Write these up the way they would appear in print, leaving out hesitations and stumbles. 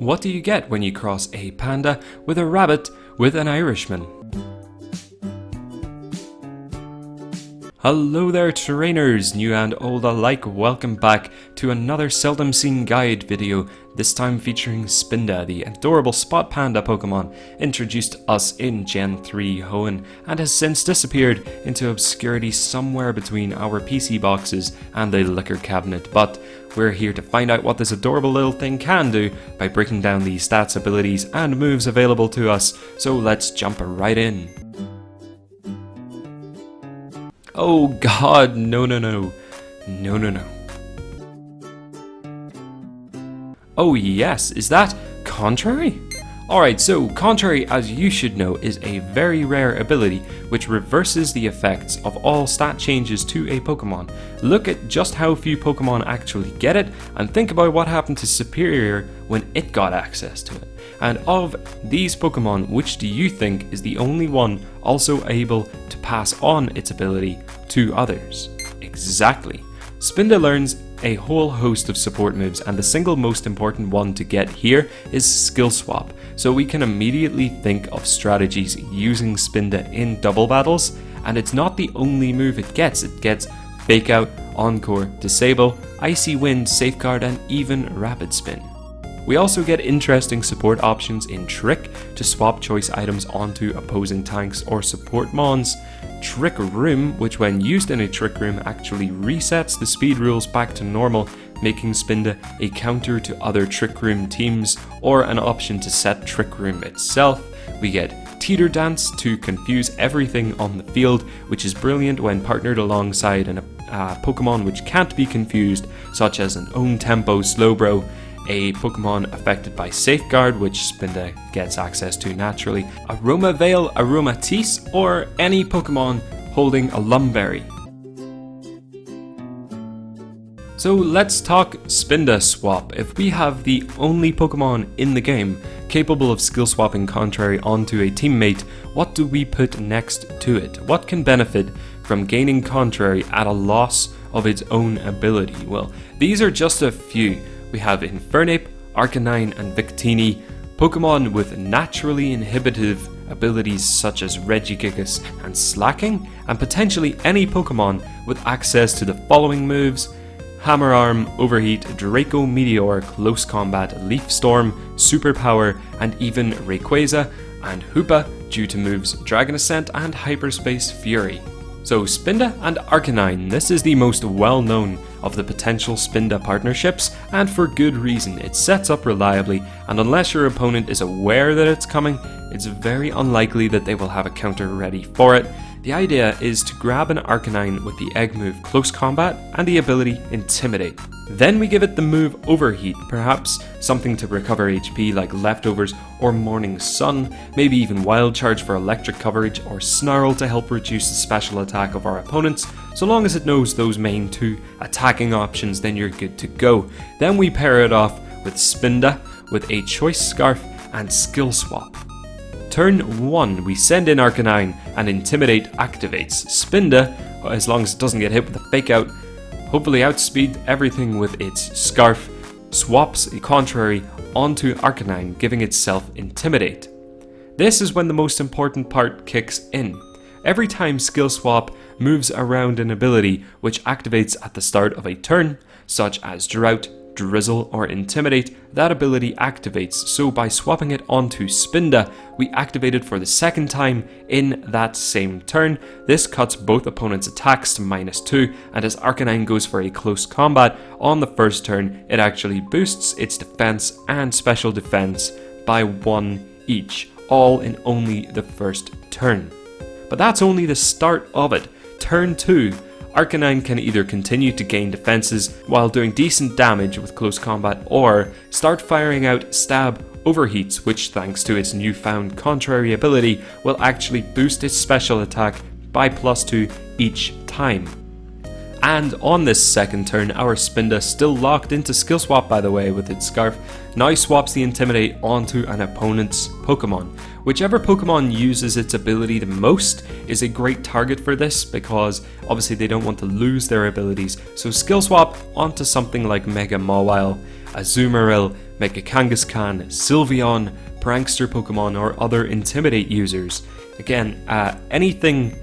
What do you get when you cross a panda with a rabbit with an Irishman? Hello there trainers, new and old alike, welcome back to another seldom seen guide video, this time featuring Spinda, the adorable spot panda Pokemon introduced to us in Gen 3 Hoenn and has since disappeared into obscurity somewhere between our PC boxes and the liquor cabinet, but we're here to find out what this adorable little thing can do by breaking down the stats, abilities and moves available to us, so let's jump right in. Oh god, no. Oh yes, is that Contrary? Alright, so Contrary, as you should know, is a very rare ability which reverses the effects of all stat changes to a Pokemon. Look at just how few Pokemon actually get it, and think about what happened to Superior when it got access to it. And of these Pokemon, which do you think is the only one also able to pass on its ability to others? Exactly. Spinda learns a whole host of support moves, and the single most important one to get here is Skill Swap, so we can immediately think of strategies using Spinda in double battles, and it's not the only move it gets Fake Out, Encore, Disable, Icy Wind, Safeguard and even Rapid Spin. We also get interesting support options in Trick to swap choice items onto opposing tanks or support mons, Trick Room, which when used in a Trick Room actually resets the speed rules back to normal, making Spinda a counter to other Trick Room teams, or an option to set Trick Room itself. We get Teeter Dance to confuse everything on the field, which is brilliant when partnered alongside a Pokemon which can't be confused, such as an Own Tempo Slowbro, a Pokemon affected by Safeguard, which Spinda gets access to naturally, Aroma Veil, Aromatisse, or any Pokemon holding a Lumberry. So let's talk Spinda Swap. If we have the only Pokemon in the game capable of skill swapping Contrary onto a teammate, what do we put next to it? What can benefit from gaining Contrary at a loss of its own ability? Well, these are just a few. We have Infernape, Arcanine and Victini, Pokemon with naturally inhibitive abilities such as Regigigas and Slacking, and potentially any Pokemon with access to the following moves: Hammer Arm, Overheat, Draco Meteor, Close Combat, Leaf Storm, Superpower, and even Rayquaza and Hoopa due to moves Dragon Ascent and Hyperspace Fury. So Spinda and Arcanine, this is the most well-known of the potential Spinda partnerships, and for good reason. It sets up reliably, and unless your opponent is aware that it's coming, it's very unlikely that they will have a counter ready for it. The idea is to grab an Arcanine with the egg move Close Combat and the ability Intimidate. Then we give it the move Overheat, perhaps something to recover HP like Leftovers or Morning Sun, maybe even Wild Charge for electric coverage, or Snarl to help reduce the special attack of our opponents. So long as it knows those main two attacking options, then you're good to go. Then we pair it off with Spinda with a Choice Scarf and Skill Swap. Turn 1, we send in Arcanine and Intimidate activates. Spinda, as long as it doesn't get hit with a Fake Out, hopefully outspeed everything with its Scarf, swaps a Contrary onto Arcanine, giving itself Intimidate. This is when the most important part kicks in. Every time Skill Swap moves around an ability which activates at the start of a turn, such as Drought, Drizzle or Intimidate, that ability activates, so by swapping it onto Spinda, we activate it for the second time in that same turn. This cuts both opponents' attacks to -2, and as Arcanine goes for a Close Combat on the first turn, it actually boosts its defense and special defense by 1 each, all in only the first turn. But that's only the start of it. Turn 2, Arcanine can either continue to gain defenses while doing decent damage with Close Combat, or start firing out Stab Overheats, which thanks to its newfound Contrary ability will actually boost its special attack by +2 each time. And on this second turn, our Spinda, still locked into Skill Swap by the way with its Scarf, now swaps the Intimidate onto an opponent's Pokemon. Whichever Pokemon uses its ability the most is a great target for this, because obviously they don't want to lose their abilities, so Skill Swap onto something like Mega Mawile, Azumarill, Mega Kangaskhan, Sylveon, Prankster Pokemon, or other Intimidate users. Again, anything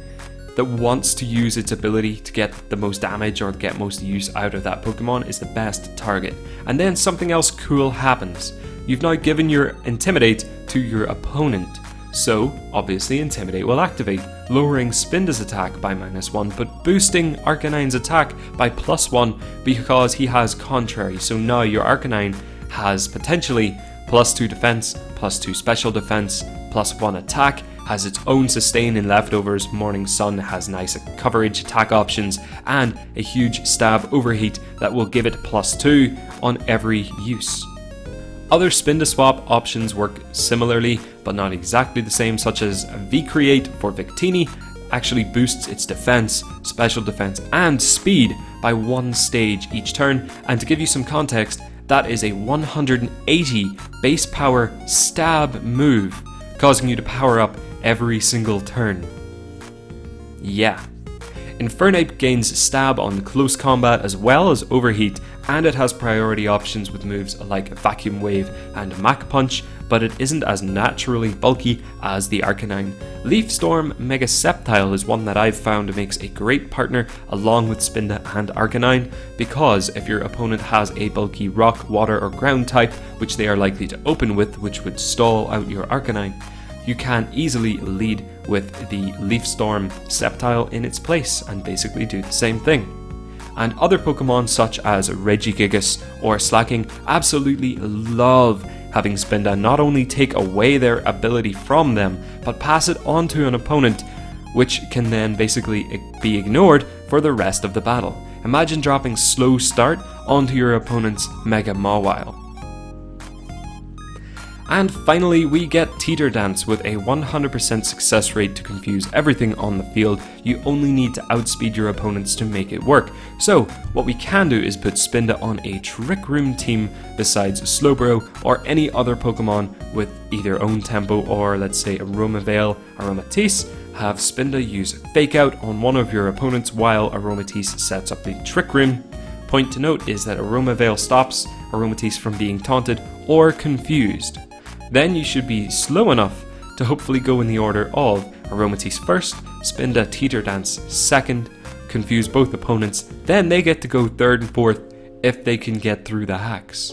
that wants to use its ability to get the most damage or get most use out of that Pokemon is the best target. And then something else cool happens. You've now given your Intimidate to your opponent. So, obviously Intimidate will activate, lowering Spinda's attack by -1, but boosting Arcanine's attack by +1 because he has Contrary. So now your Arcanine has potentially +2 defense, +2 special defense, +1 attack, has its own sustain in leftovers, Morning Sun has nice coverage attack options, and a huge stab overheat that will give it +2 on every use. Other Spinda Swap options work similarly, but not exactly the same, such as V-Create for Victini actually boosts its defense, special defense, and speed by 1 stage each turn, and to give you some context, that is a 180 base power stab move, causing you to power up every single turn. Yeah. Infernape gains stab on close combat as well as overheat, and it has priority options with moves like Vacuum Wave and Mach Punch, but it isn't as naturally bulky as the Arcanine. Leaf Storm Mega Sceptile is one that I've found makes a great partner along with Spinda and Arcanine, because if your opponent has a bulky rock, water, or ground type, which they are likely to open with, which would stall out your Arcanine, you can easily lead with the Leaf Storm Sceptile in its place and basically do the same thing. And other Pokemon such as Regigigas or Slacking absolutely love having Spinda not only take away their ability from them, but pass it on to an opponent, which can then basically be ignored for the rest of the battle. Imagine dropping Slow Start onto your opponent's Mega Mawile. And finally, we get Teeter Dance with a 100% success rate to confuse everything on the field. You only need to outspeed your opponents to make it work. So, what we can do is put Spinda on a Trick Room team besides Slowbro or any other Pokemon with either own tempo or, let's say, Aromavale, Aromatisse. Have Spinda use Fake Out on one of your opponents while Aromatisse sets up the Trick Room. Point to note is that Aromavale stops Aromatisse from being taunted or confused. Then you should be slow enough to hopefully go in the order of Aromatisse first, Spinda Teeter Dance second, confuse both opponents, then they get to go third and fourth if they can get through the hacks.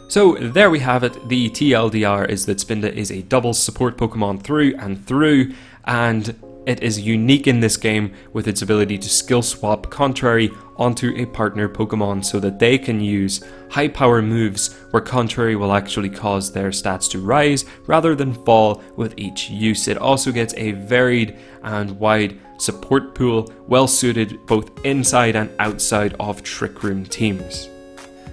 So there we have it. The TLDR is that Spinda is a double support Pokemon through and through, and it is unique in this game with its ability to skill swap Contrary onto a partner Pokemon so that they can use high power moves where Contrary will actually cause their stats to rise rather than fall with each use. It also gets a varied and wide support pool, well suited both inside and outside of Trick Room teams.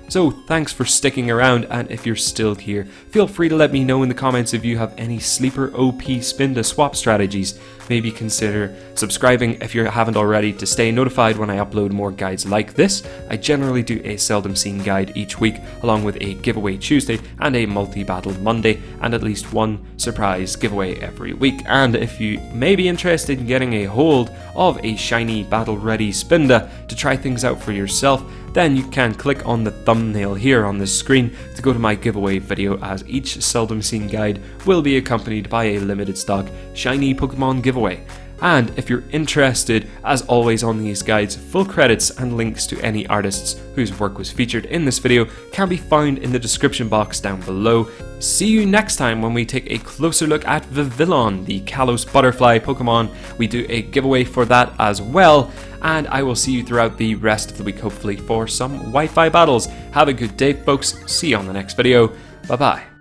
So thanks for sticking around, and if you're still here, feel free to let me know in the comments if you have any sleeper OP Spinda swap strategies. Maybe consider subscribing if you haven't already to stay notified when I upload more guides like this. I generally do a Seldom Seen guide each week, along with a giveaway Tuesday and a multi-battle Monday, and at least one surprise giveaway every week. And if you may be interested in getting a hold of a shiny battle-ready Spinda to try things out for yourself, then you can click on the thumbnail here on this screen to go to my giveaway video, as each Seldom Seen guide will be accompanied by a limited stock shiny Pokemon giveaway. And if you're interested, as always on these guides, full credits and links to any artists whose work was featured in this video can be found in the description box down below. See you next time when we take a closer look at Vivillon, the Kalos Butterfly Pokemon. We do a giveaway for that as well, and I will see you throughout the rest of the week, hopefully, for some Wi-Fi battles. Have a good day, folks. See you on the next video. Bye-bye.